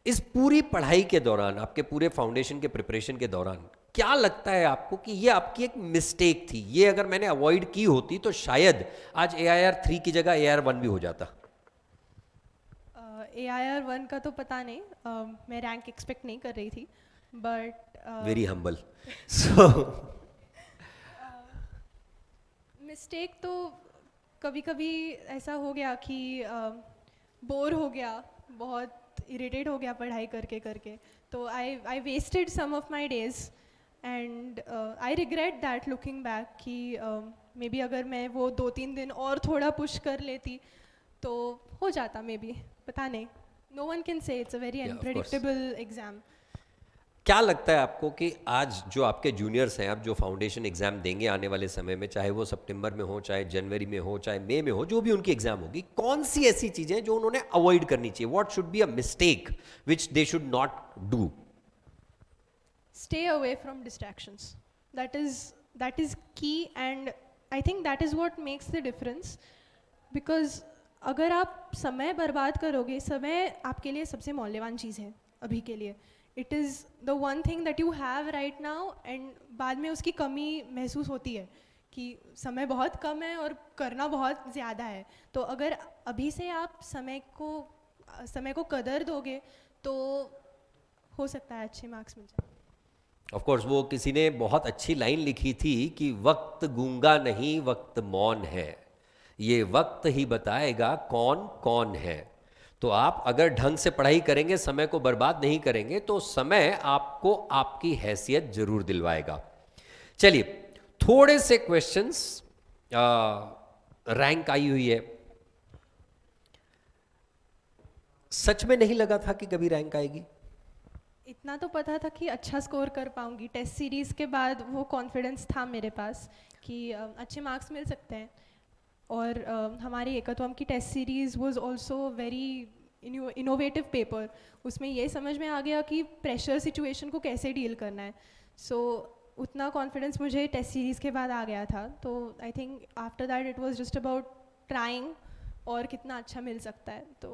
इस पूरी पढ़ाई के दौरान, आपके पूरे फाउंडेशन के प्रिपरेशन के दौरान, क्या लगता है आपको कि ये आपकी एक मिस्टेक थी, ये अगर मैंने अवॉइड की होती तो शायद आज AIR 3 की जगह AIR 1 भी हो जाता? AIR 1 का तो पता नहीं, मैं रैंक एक्सपेक्ट नहीं कर रही थी, but very humble. So mistake तो कभी कभी ऐसा हो गया कि बोर हो गया, बहुत इरिटेट हो गया पढ़ाई करके करके, तो I wasted some of my days and I regret that looking back कि मे बी अगर मैं वो 2-3 दिन और थोड़ा पुश कर लेती तो हो जाता, मे बी, पता नहीं। No one can say, it's a very Yeah, of course. Unpredictable exam. क्या लगता है आपको कि आज जो आपके जूनियर्स हैं, आप जो फाउंडेशन एग्जाम देंगे आने वाले समय में, चाहे वो सितंबर में हो, चाहे जनवरी में हो, चाहे मई में हो, जो भी उनकी एग्जाम होगी, कौन सी ऐसी चीजें जो उन्होंने अवॉइड करनी चाहिए? What should be a mistake which they should not do? Stay away from distractions. That is key, and I think that is what makes the difference, because अगर आप समय बर्बाद करोगे, समय आपके लिए सबसे मौल्यवान चीज़ है अभी के लिए। It is the one thing that you have right now, and बाद में उसकी कमी महसूस होती है कि समय बहुत कम है और करना बहुत ज़्यादा है। तो अगर अभी से आप समय को कदर दोगे तो हो सकता है अच्छे मार्क्स मिल जाए। ऑफ कोर्स, वो किसी ने बहुत अच्छी लाइन लिखी थी कि वक्त गूंगा नहीं, वक्त मौन है, ये वक्त ही बताएगा कौन कौन है। तो आप अगर ढंग से पढ़ाई करेंगे, समय को बर्बाद नहीं करेंगे, तो समय आपको आपकी हैसियत जरूर दिलवाएगा। चलिए, थोड़े से क्वेश्चंस, रैंक आई हुई है, सच में नहीं लगा था कि कभी रैंक आएगी? इतना तो पता था कि अच्छा स्कोर कर पाऊंगी। टेस्ट सीरीज़ के बाद वो कॉन्फिडेंस था मेरे पास कि अच्छे मार्क्स मिल सकते हैं। और हमारी एकत्वम की test series was also very innovative paper. उसमें ये समझ में आ गया कि प्रेशर सिचुएशन को कैसे डील करना है। सो उतना कॉन्फिडेंस मुझे टेस्ट सीरीज़ के बाद आ गया था। तो I think after that it was just about trying और कितना अच्छा मिल सकता है। तो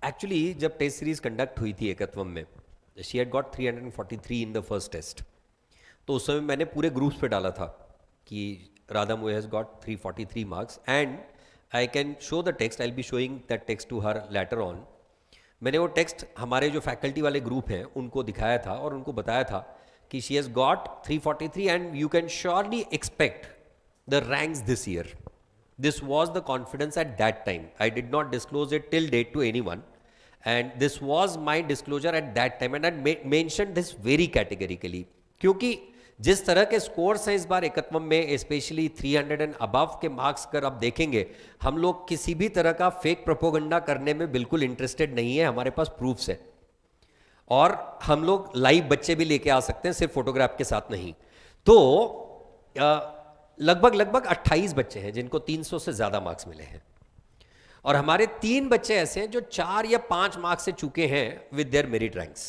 एक्चुअली जब टेस्ट सीरीज कंडक्ट हुई थी एकत्वम में, she had got 343 in the first test, तो उस समय मैंने पूरे ग्रुप्स पे डाला था कि Radha Moe has got 343 marks, and I can show the text, I will be showing that text to her later on. मैंने वो टेक्स्ट हमारे जो फैकल्टी वाले ग्रुप हैं उनको दिखाया था और उनको बताया था कि she has got 343 and you can surely expect the ranks this year. This was the confidence at that time. I did not disclose it till date to anyone, and this was my disclosure at that time, and I mentioned this very categorically, क्योंकि जिस तरह के scores हैं इस बार एकत्वम में, specially 300 and above के marks कर आप देखेंगे, हम लोग किसी भी तरह का फेक प्रोपोगंडा करने में बिल्कुल इंटरेस्टेड नहीं है। हमारे पास प्रूफ्स है और हम लोग लाइव बच्चे भी लेके आ सकते हैं, सिर्फ फोटोग्राफ के साथ नहीं। तो लगभग 28 बच्चे हैं जिनको 300 से ज़्यादा मार्क्स मिले हैं, और हमारे 3 बच्चे ऐसे हैं जो 4 या 5 मार्क्स से चुके हैं विद देयर मेरिट रैंक्स,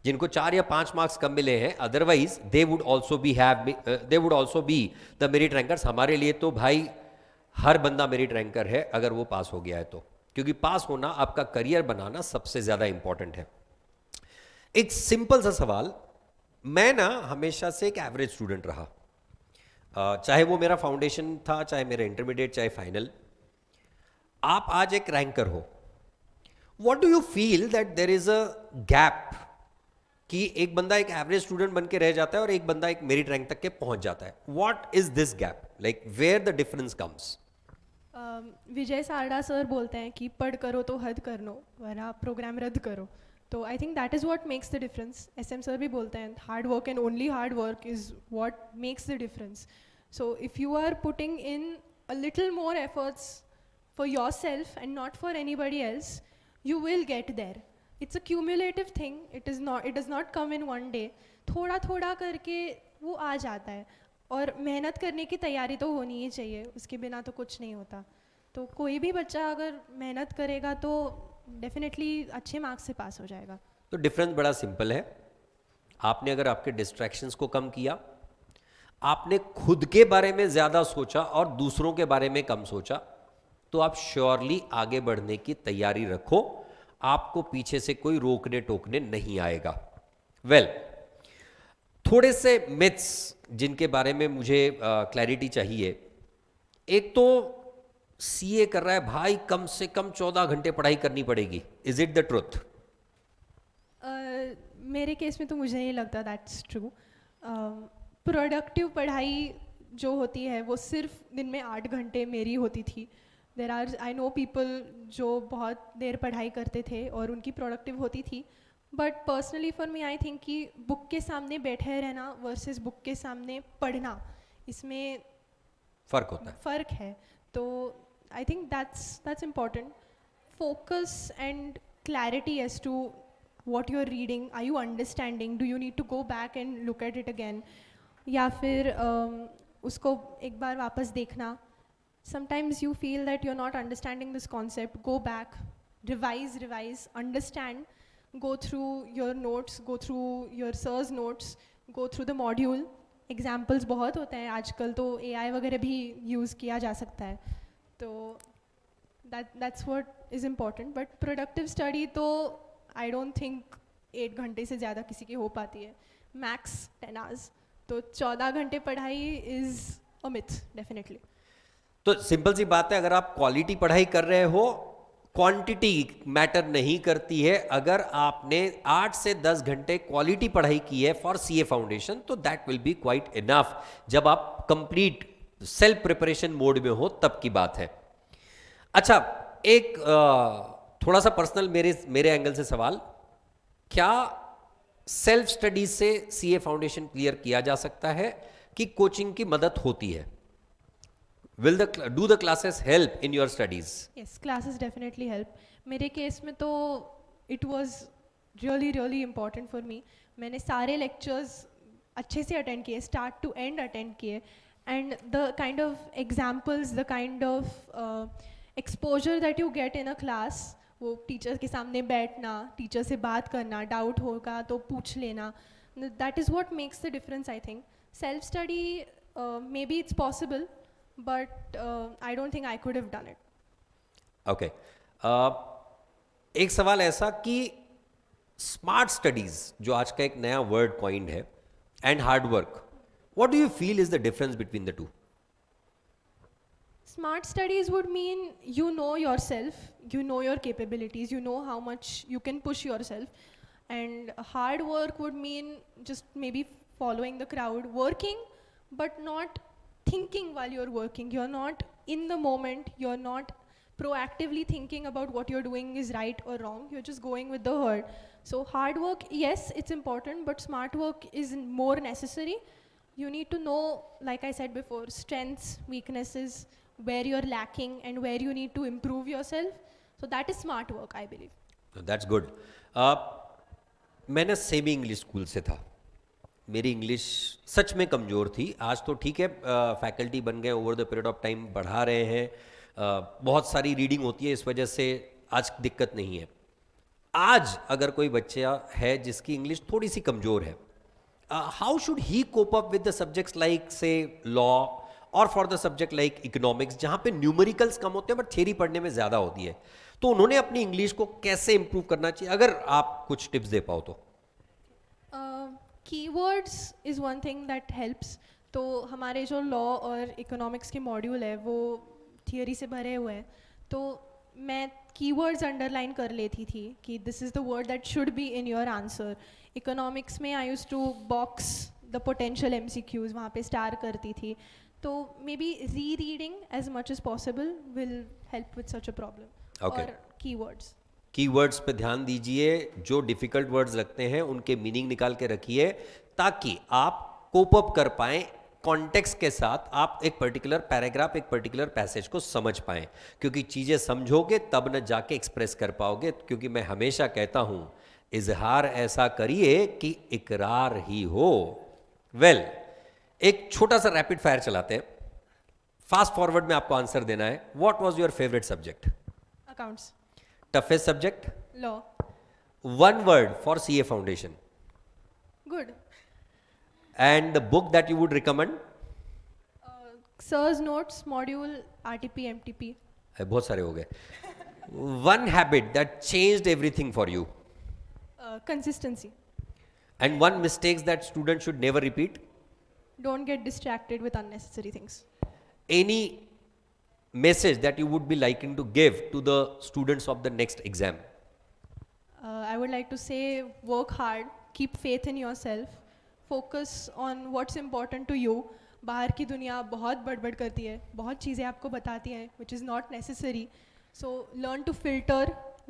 जिनको 4 या 5 मार्क्स कम मिले हैं। Otherwise they would also be the merit rankers. हमारे लिए तो भाई हर बंदा मेरिट रैंकर है अगर वो पास हो गया है तो, क्योंकि पास होना, आपका करियर बनाना सबसे ज़्यादा इंपॉर्टेंट है। एक सिंपल सा सवाल, मैं ना हमेशा से एक एवरेज स्टूडेंट रहा, चाहे वो मेरा फाउंडेशन था, चाहे मेरा इंटरमीडिएट, चाहे फाइनल। आप आज एक रैंकर हो, what do you feel that there is a gap कि एक बंदा एक एवरेज स्टूडेंट बन के रह जाता है और एक बंदा एक मेरिट रैंक तक के पहुंच जाता है? What is this gap, like where the difference comes? Vijay Sarda sir बोलते हैं कि पढ़ करो तो हद कर लो, वरना प्रोग्राम रद्द करो। तो I think that is what makes the difference. SM sir भी बोलते हैं hard work and only hard work is what makes the difference. So if you are putting in a little more efforts for yourself and not for anybody else, you will get there. It's a cumulative thing. It does not come in one day. थोड़ा थोड़ा करके वो आ जाता है, और मेहनत करने की तैयारी तो होनी ही चाहिए, उसके बिना तो कुछ नहीं होता. तो कोई भी बच्चा अगर मेहनत करेगा तो डेफिनेटली अच्छे मार्क्स से पास हो जाएगा. तो डिफरेंस बड़ा सिंपल है. आपने अगर आपके डिस्ट्रैक्शंस को कम किया, आपने खुद के बारे में ज्यादा सोचा और दूसरों के बारे में कम सोचा, तो आप श्योरली आगे बढ़ने की तैयारी रखो. आपको पीछे से कोई रोकने टोकने नहीं आएगा. वेल, थोड़े से मिथ्स जिनके बारे में मुझे क्लैरिटी चाहिए. एक तो सीए कर रहा है भाई, कम से कम 14 घंटे पढ़ाई करनी पड़ेगी. Is it the truth? मेरे केस में तो मुझे नहीं लगता दैट्स ट्रू. प्रोडक्टिव पढ़ाई जो होती है वो सिर्फ दिन में 8 घंटे मेरी होती थी. आई नो पीपल जो बहुत देर पढ़ाई करते थे और उनकी प्रोडक्टिव होती थी. But personally for me I think कि बुक के सामने बैठे रहना वर्सेस बुक के सामने पढ़ना, इसमें फर्क होता है. फ़र्क है. तो I think that's important. Focus and clarity as to what you're reading. Are you understanding? Do you need to go back and look at it again? या फिर उसको एक बार वापस देखना. Sometimes you feel that you're not understanding this concept. Go back, revise, understand. Go through your notes, go through your sir's notes, go through the module. Examples बहुत होते हैं आजकल, तो AI वगैरह भी use किया जा सकता है. तो that's what is important. But productive study तो I don't think 8 घंटे से ज़्यादा किसी की हो पाती है. Max 10 hours. तो 14 घंटे पढ़ाई is a myth, definitely. तो सिंपल सी बात है, अगर आप क्वालिटी पढ़ाई कर रहे हो, क्वांटिटी मैटर नहीं करती है. अगर आपने 8 से 10 घंटे क्वालिटी पढ़ाई की है फॉर सीए फाउंडेशन, तो that will be quite enough. जब आप कंप्लीट सेल्फ प्रिपरेशन मोड में हो तब की बात है. अच्छा, एक थोड़ा सा पर्सनल मेरे एंगल से सवाल, क्या सेल्फ स्टडी से सीए फाउंडेशन क्लियर किया जा सकता है कि कोचिंग की मदद होती है? Do the classes help in your studies? Yes, classes definitely help. मेरे केस में तो it was really important for me. मैंने सारे lectures अच्छे से attend किए, start to end attend किए, and the kind of examples, the kind of exposure that you get in a class, वो टीचर के सामने बैठना, टीचर से बात करना, डाउट होगा तो पूछ लेना, that is what makes the difference, I think. Self study, maybe it's possible, but I don't think I could have done it. Okay. एक सवाल ऐसा कि स्मार्ट स्टडीज जो आज का एक नया वर्ड कॉइंड है, and hard work, what do you feel is the difference between the two? Smart studies would mean you know yourself, you know your capabilities, you know how much you can push yourself. And hard work would mean just maybe following the crowd, working, but not thinking while you're working. You're not in the moment, you're not proactively thinking about what you're doing is right or wrong, you're just going with the herd. So hard work, yes, it's important, but smart work is more necessary. You need to know, like I said before, strengths, weaknesses, where you're lacking and where you need to improve yourself. So that is smart work, I believe. That's good. मैंने semi English school से था. मेरी English सच में कमज़ोर थी. आज तो ठीक है, फैकल्टी बन गए, over the period of time बढ़ा रहे हैं, बहुत सारी रीडिंग होती है, इस वजह से आज दिक्कत नहीं है. आज अगर कोई बच्चा है जिसकी इंग्लिश थोड़ी सी कमज़ोर है, how should he cope up with the subjects like say law, और for the subject like economics जहाँ पे न्यूमेरिकल्स कम होते हैं बट थ्योरी पढ़ने में ज़्यादा होती है, तो उन्होंने अपनी इंग्लिश को कैसे इंप्रूव करना चाहिए, अगर आप कुछ टिप्स दे पाओ तो? Keywords is one thing that helps. तो हमारे जो लॉ और इकोनॉमिक्स के मॉड्यूल है वो थियोरी से भरे हुए हैं, तो मैं कीवर्ड्स अंडरलाइन कर लेती थी कि this is the word that should be in your answer. Economics में I used to box the potential MCQs, वहाँ पे स्टार करती थी. तो maybe rereading as much as possible will help with such a problem. Okay. और keywords पे ध्यान दीजिए, जो डिफिकल्ट वर्ड्स लगते हैं उनके मीनिंग निकाल के रखिए ताकि आप कोप अप कर पाएं कॉन्टेक्स्ट के साथ आप एक पर्टिकुलर पैराग्राफ, एक पर्टिकुलर पैसेज को समझ पाएं, क्योंकि चीजें समझोगे तब न जाके एक्सप्रेस कर पाओगे। क्योंकि मैं हमेशा कहता हूं, इजहार ऐसा करिए कि इकरार ही हो। वेल, एक छोटा सा रैपिड फायर चलाते हैं, फास्ट फॉरवर्ड में आपको आंसर देना है। What was your favourite subject? Accounts. Toughest subject? Law. One word for CA foundation Good. And the book that you would recommend? Sir's notes, module, RTP, MTP. बहुत सारे हो गए। One habit that changed everything for you Consistency. And one mistakes that student should never repeat? Don't get distracted with unnecessary things. Any message that you would be liking to give to the students of the next exam? I would like to say work hard, keep faith in yourself, focus on what's important to you. बाहर की दुनिया बहुत बड़बड़ करती है, बहुत चीज़ें आपको बताती हैं which is not necessary. So learn to filter,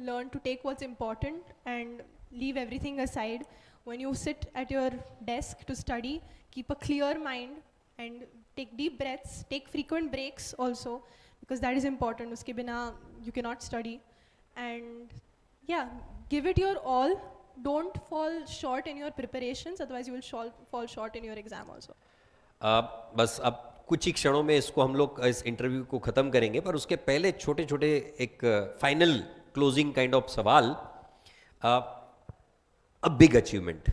learn to take what's important and leave everything aside. When you sit at your desk to study, keep a clear mind and take deep breaths, take frequent breaks also because that is important. उसके बिना you cannot study. And yeah, give it your all. Don't fall short in your preparations, otherwise you will fall short in your exam also. बस अब कुछ ही क्षणों में इसको हम लोग इस इंटरव्यू को ख़त्म करेंगे, पर उसके पहले छोटे छोटे एक फाइनल क्लोजिंग काइंड ऑफ सवाल। A big achievement,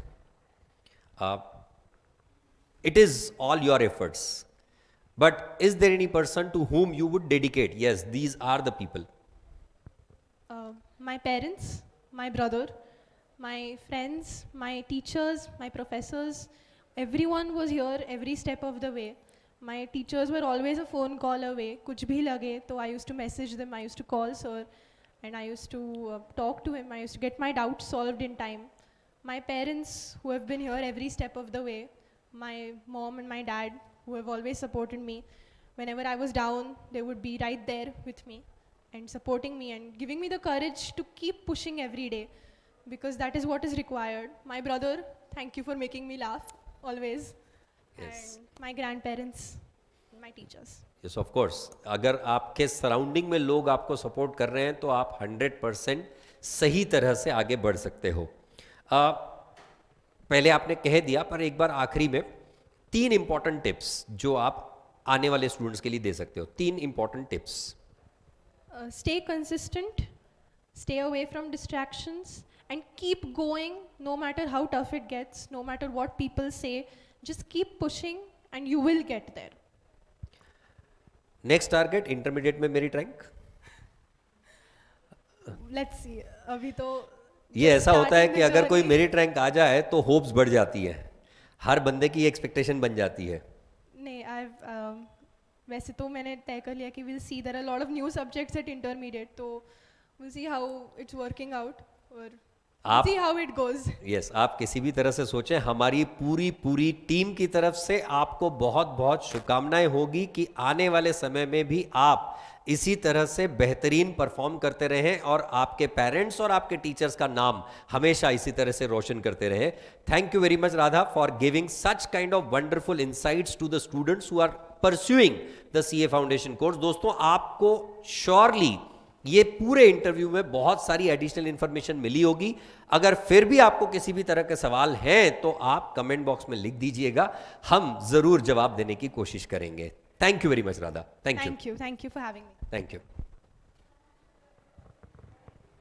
it is all your efforts, but is there any person to whom you would dedicate, yes, these are the people? My parents, my brother, my friends, my teachers, my professors, everyone was here every step of the way. My teachers were always a phone call away. कुछ भी लगे तो I used to message them, I used to call sir and I used to talk to him, I used to get my doubts solved in time. My parents who have been here every step of the way, my mom and my dad who have always supported me. Whenever I was down, they would be right there with me and supporting me and giving me the courage to keep pushing every day because that is what is required. My brother, thank you for making me laugh always. Yes. And my grandparents, my teachers. Yes, of course. अगर आपके surrounding में लोग आपको support कर रहे हैं तो आप 100% सही तरह से आगे बढ़ सकते हो। पहले आपने कह दिया, पर एक बार आखिरी में 3 इंपॉर्टेंट टिप्स जो आप आने वाले स्टूडेंट्स के लिए दे सकते हो। 3 important tips. Stay consistent, stay away from distractions, and keep going no matter how tough it gets, no matter what people say. Just keep pushing and you will get there. Next target intermediate में merit rank? Let's see. अभी तो ये ऐसा होता है starting कि the अगर कोई journey. मेरिट रैंक आ जाए तो होप्स बढ़ जाती है, हर बंदे की एक्सपेक्टेशन बन जाती है। नहीं, वैसे तो मैंने तय कर लिया कि we'll see there are a lot of new subjects at intermediate, तो we'll see how it's working out और आप- see how it goes. Yes, आप किसी भी तरह से सोचें, हमारी पूरी टीम की तरफ से आपको बहुत बहुत शुभकामनाएं होगी कि आने वाले समय में भी आप इसी तरह से बेहतरीन परफॉर्म करते रहें और आपके पेरेंट्स और आपके टीचर्स का नाम हमेशा इसी तरह से रोशन करते रहें। Thank you very much Radha for giving such kind of wonderful insights to the students who are pursuing the CA foundation course. दोस्तों, आपको श्योरली ये पूरे इंटरव्यू में बहुत सारी एडिशनल इंफॉर्मेशन मिली होगी। अगर फिर भी आपको किसी भी तरह के सवाल हैं तो आप कमेंट बॉक्स में लिख दीजिएगा, हम जरूर जवाब देने की कोशिश करेंगे। Thank you very much Radha. Thank you Thank you for having me. Thank you.